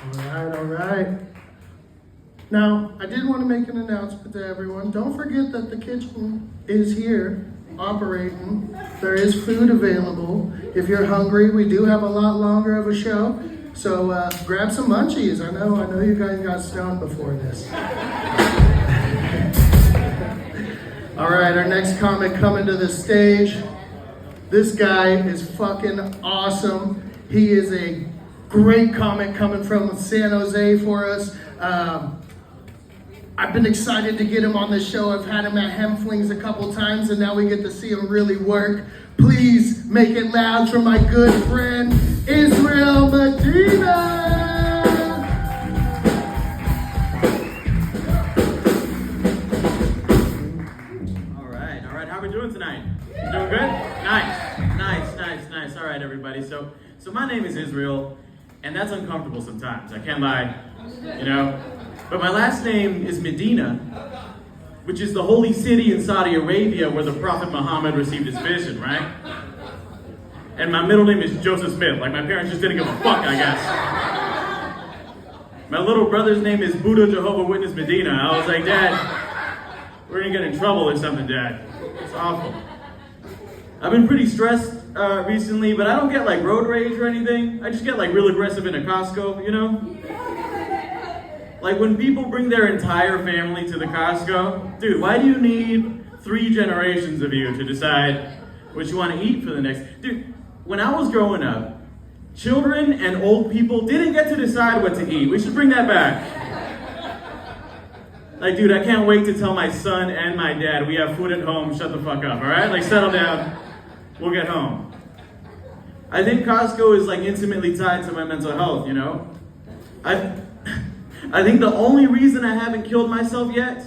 All right. Now, I did want to make an announcement to everyone. Don't forget that the kitchen is here, operating. There is food available. If you're hungry, we do have a lot longer of a show. So grab some munchies. I know you guys got stoned before this. All right, our next comic coming to the stage. This guy is fucking awesome. He is a great comic coming from San Jose for us. I've been excited to get him on the show. I've had him at Hemflings a couple times, and now we get to see him really work. Please make it loud for my good friend, Israel Medina! All right. How are we doing tonight? You doing good? Nice. All right, everybody. So my name is Israel, and that's uncomfortable sometimes. I can't lie, But my last name is Medina, which is the holy city in Saudi Arabia where the Prophet Muhammad received his vision, right? And my middle name is Joseph Smith. Like, my parents just didn't give a fuck, I guess. My little brother's name is Buddha Jehovah Witness Medina. I was like, Dad, we're gonna get in trouble or something, Dad. It's awful. I've been pretty stressed recently, but I don't get like road rage or anything. I just get like real aggressive in a Costco, Like when people bring their entire family to the Costco, dude, why do you need 3 generations of you to decide what you want to eat for the next? Dude, when I was growing up, children and old people didn't get to decide what to eat. We should bring that back. Like, dude, I can't wait to tell my son and my dad we have food at home, shut the fuck up, all right? Like, settle down, we'll get home. I think Costco is like intimately tied to my mental health, I think the only reason I haven't killed myself yet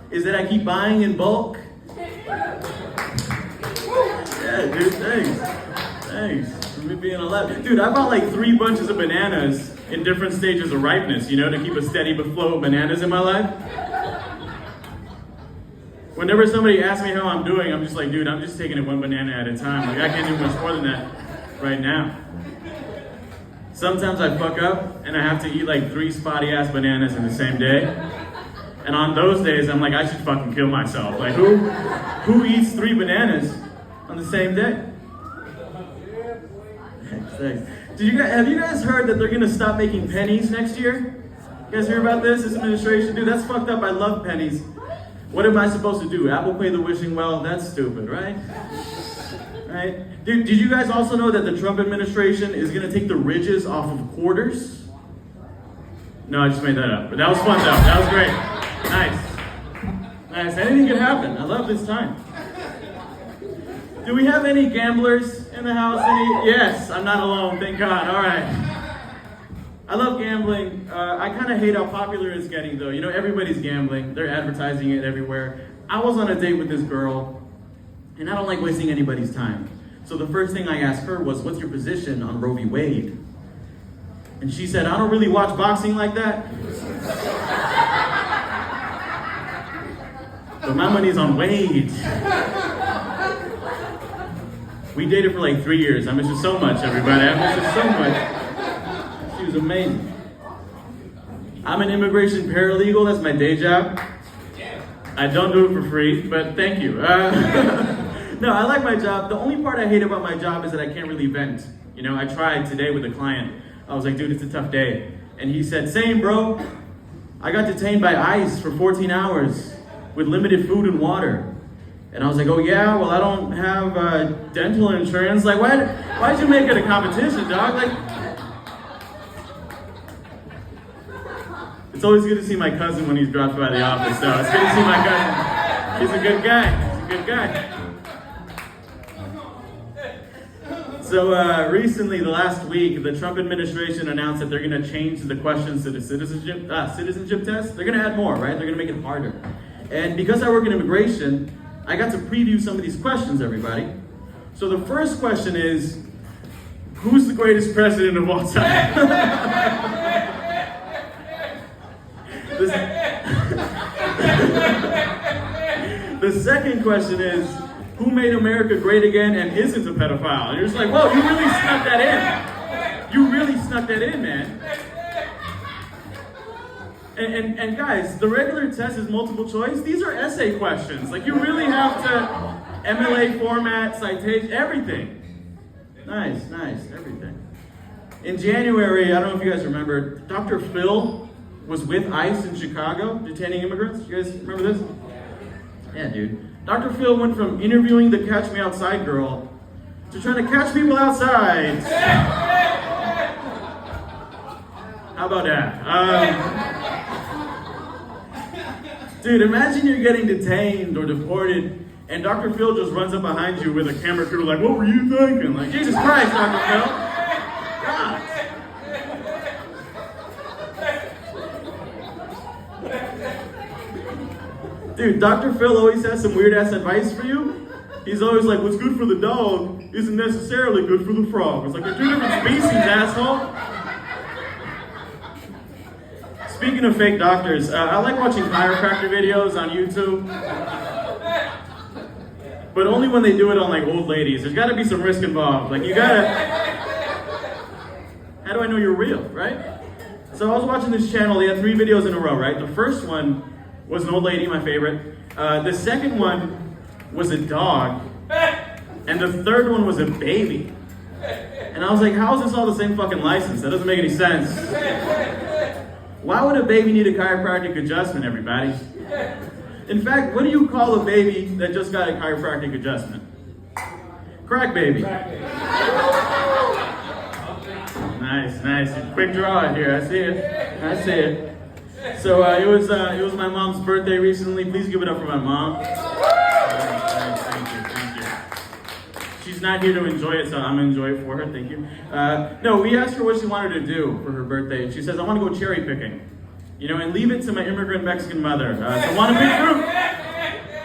is that I keep buying in bulk. Yeah, dude, thanks for me being alive. Dude, I bought like 3 bunches of bananas in different stages of ripeness, to keep a steady flow of bananas in my life. Whenever somebody asks me how I'm doing, I'm just like, dude, I'm just taking it 1 banana at a time. Like, I can't do much more than that right now. Sometimes I fuck up and I have to eat like 3 spotty ass bananas in the same day. And on those days, I'm like, I should fucking kill myself. Like, who eats 3 bananas on the same day? Thanks. Have you guys heard that they're gonna stop making pennies next year? You guys hear about this administration? Dude, that's fucked up. I love pennies. What am I supposed to do? Apple Pay the wishing well? That's stupid, right? Right? Dude, did you guys also know that the Trump administration is gonna take the ridges off of quarters? No, I just made that up. But that was fun though. That was great. Nice. Anything can happen. I love this time. Do we have any gamblers in the house? Yes, I'm not alone, thank God. All right. I love gambling. I kind of hate how popular it's getting though. Everybody's gambling. They're advertising it everywhere. I was on a date with this girl, and I don't like wasting anybody's time. So the first thing I asked her was, what's your position on Roe v. Wade? And she said, I don't really watch boxing like that. But my money's on Wade. We dated for like 3 years. I miss her so much, everybody. I miss her so much. She was amazing. I'm an immigration paralegal. That's my day job. I don't do it for free, but thank you. No, I like my job. The only part I hate about my job is that I can't really vent. I tried today with a client. I was like, dude, it's a tough day. And he said, same, bro. I got detained by ICE for 14 hours with limited food and water. And I was like, oh yeah, well I don't have dental insurance. Like, why'd you make it a competition, dog? Like, it's always good to see my cousin when he's dropped by the office, though. It's good to see my cousin. He's a good guy. So recently, the last week, the Trump administration announced that they're going to change the questions to the citizenship test. They're going to add more, right? They're going to make it harder. And because I work in immigration, I got to preview some of these questions, everybody. So the first question is, who's the greatest president of all time? The second question is, who made America great again and isn't a pedophile? And you're just like, whoa, you really snuck that in. You really snuck that in, man. And guys, the regular test is multiple choice. These are essay questions. Like, you really have to MLA format, citation, everything. Nice, everything. In January, I don't know if you guys remember, Dr. Phil was with ICE in Chicago, detaining immigrants. You guys remember this? Yeah, dude. Dr. Phil went from interviewing the Catch Me Outside girl to trying to catch people outside. How about that? Dude, imagine you're getting detained or deported, and Dr. Phil just runs up behind you with a camera crew like, what were you thinking? Like, Jesus Christ, Dr. Phil. God. Dude, Dr. Phil always has some weird-ass advice for you. He's always like, what's good for the dog isn't necessarily good for the frog. It's like, they're two different species, asshole. Speaking of fake doctors, I like watching chiropractor videos on YouTube. But only when they do it on like old ladies. There's gotta be some risk involved. Like, you gotta... How do I know you're real, right? So I was watching this channel, they had 3 videos in a row, right? The first one was an old lady, my favorite. The second one was a dog. And the third one was a baby. And I was like, how is this all the same fucking license? That doesn't make any sense. Why would a baby need a chiropractic adjustment, everybody? In fact, what do you call a baby that just got a chiropractic adjustment? Crack baby. Nice. Quick draw here. I see it. So it was my mom's birthday recently. Please give it up for my mom. Thank you. She's not here to enjoy it, so I'm gonna enjoy it for her. Thank you. No, we asked her what she wanted to do for her birthday, and she says, I want to go cherry picking, and leave it to my immigrant Mexican mother to want to pick fruit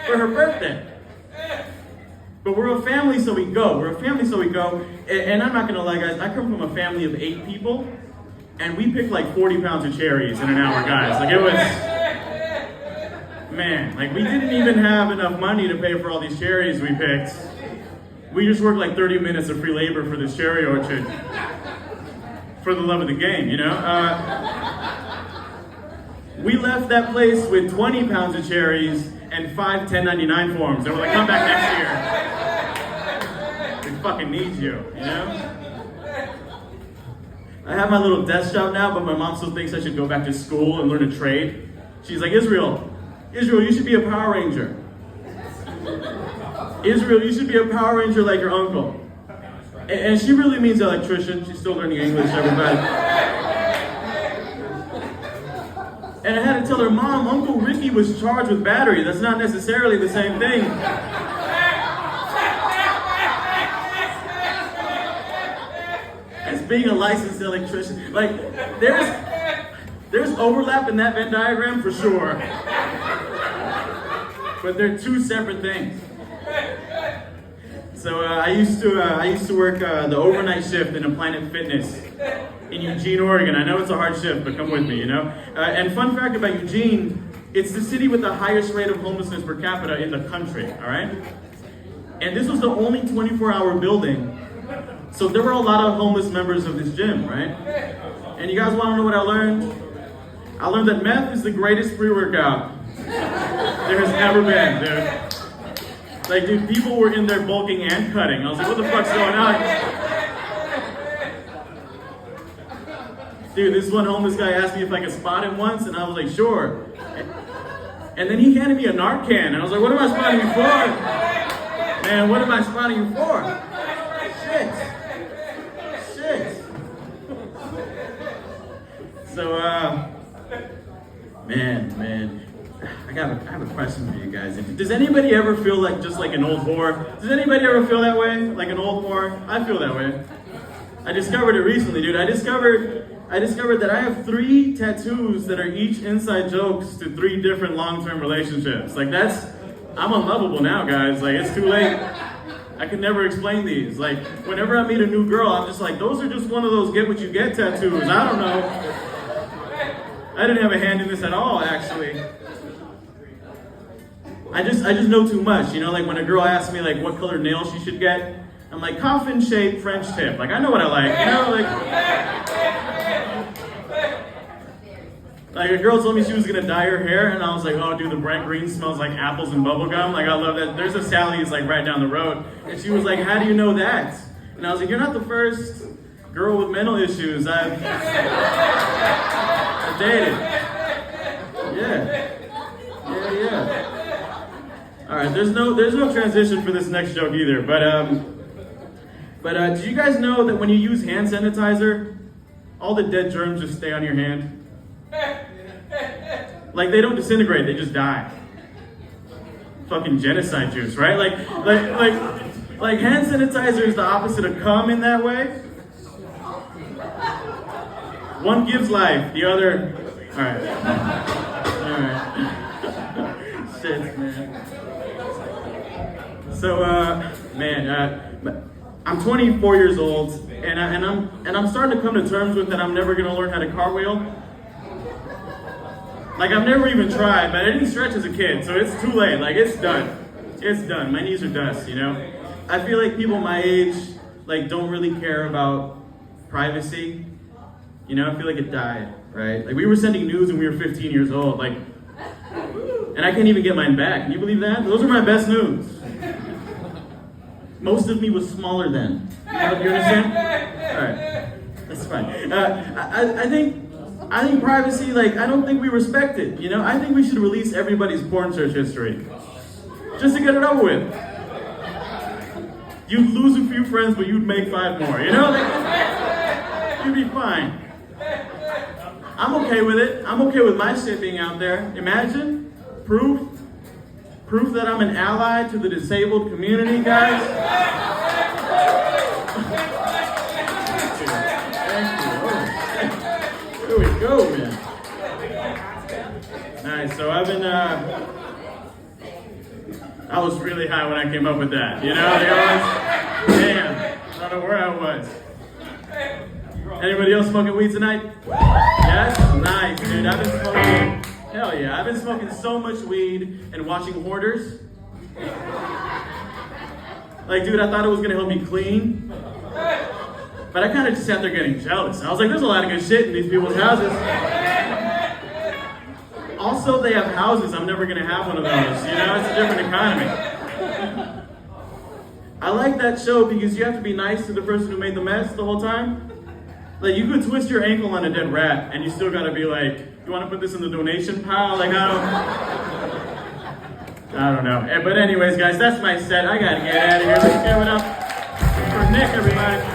for her birthday. But we're a family, so we go. And I'm not gonna lie, guys. I come from a family of 8 people, and we picked like 40 pounds of cherries in an hour, guys. Like, it was, man. Like, we didn't even have enough money to pay for all these cherries we picked. We just worked like 30 minutes of free labor for this cherry orchard. For the love of the game, We left that place with 20 pounds of cherries and 5 1099 forms. They were like, come back next year. We fucking need you, I have my little desk job now, but my mom still thinks I should go back to school and learn a trade. She's like, Israel, you should be a Power Ranger. Israel, you should be a Power Ranger like your uncle. And she really means electrician. She's still learning English, everybody. And I had to tell her, Mom, Uncle Ricky was charged with battery. That's not necessarily the same thing. As being a licensed electrician. Like, there's overlap in that Venn diagram for sure. But they're 2 separate things. So I used to work the overnight shift in a Planet Fitness in Eugene, Oregon. I know it's a hard shift, but come with me, And fun fact about Eugene, it's the city with the highest rate of homelessness per capita in the country, all right? And this was the only 24-hour building, so there were a lot of homeless members of this gym, right? And you guys want to know what I learned? I learned that meth is the greatest pre-workout there has ever been, dude. Like, dude, people were in there bulking and cutting. I was like, what the fuck's going on? Dude, this one homeless guy asked me if I could spot him once, and I was like, sure. And then he handed me a Narcan, and I was like, what am I spotting you for? Man, what am I spotting you for? Shit. So, man. I have a question for you guys. Does anybody ever feel like just like an old whore? Does anybody ever feel that way? Like an old whore? I feel that way. I discovered it recently, dude. I discovered that I have 3 tattoos that are each inside jokes to 3 different long-term relationships. Like, I'm unlovable now, guys. Like, it's too late. I could never explain these. Like, whenever I meet a new girl, I'm just like, those are just one of those get what you get tattoos. I don't know. I didn't have a hand in this at all, actually. I just know too much, like when a girl asks me like what color nails she should get, I'm like, coffin shaped French tip. Like, I know what I like, Like a girl told me she was gonna dye her hair, and I was like, oh dude, the bright green smells like apples and bubblegum. Like I love that. There's a Sally's like right down the road. And she was like, how do you know that? And I was like, you're not the first girl with mental issues I've dated. Yeah. All right, there's no transition for this next joke either. But did you guys know that when you use hand sanitizer, all the dead germs just stay on your hand? Like they don't disintegrate, they just die. Fucking genocide juice, right? Like hand sanitizer is the opposite of cum in that way. One gives life, the other. All right. Shit, man. So, I'm 24 years old, and I'm starting to come to terms with that I'm never gonna learn how to cartwheel. Like I've never even tried, but I didn't stretch as a kid, so it's too late. Like it's done. It's done. My knees are dust, you know? I feel like people my age like don't really care about privacy. You know, I feel like it died, right? Like we were sending nudes when we were 15 years old, like, and I can't even get mine back. Can you believe that? Those are my best nudes. Most of me was smaller then. You understand? All right, that's fine. I think privacy, like, I don't think we respect it, you know? I think we should release everybody's porn search history. Just to get it over with. You'd lose a few friends, but you'd make 5 more, you know? Like, you'd be fine. I'm okay with it. I'm okay with my shit being out there. Imagine proof that I'm an ally to the disabled community, guys. Here we go, man. Nice. So I've been, I was really high when I came up with that. You know, like damn, I don't know where I was. Anybody else smoking weed tonight? Yes? Nice, dude. I've been smoking, hell yeah. I've been smoking so much weed and watching Hoarders. Like, dude, I thought it was gonna help me clean. But I kind of just sat there getting jealous. I was like, there's a lot of good shit in these people's houses. Also, they have houses. I'm never gonna have one of those. You know, it's a different economy. I like that show because you have to be nice to the person who made the mess the whole time. Like, you could twist your ankle on a dead rat and you still gotta be like, you wanna put this in the donation pile? Like, I don't know. But anyways, guys, that's my set. I gotta get out of here. Let's give it up for Nick, everybody.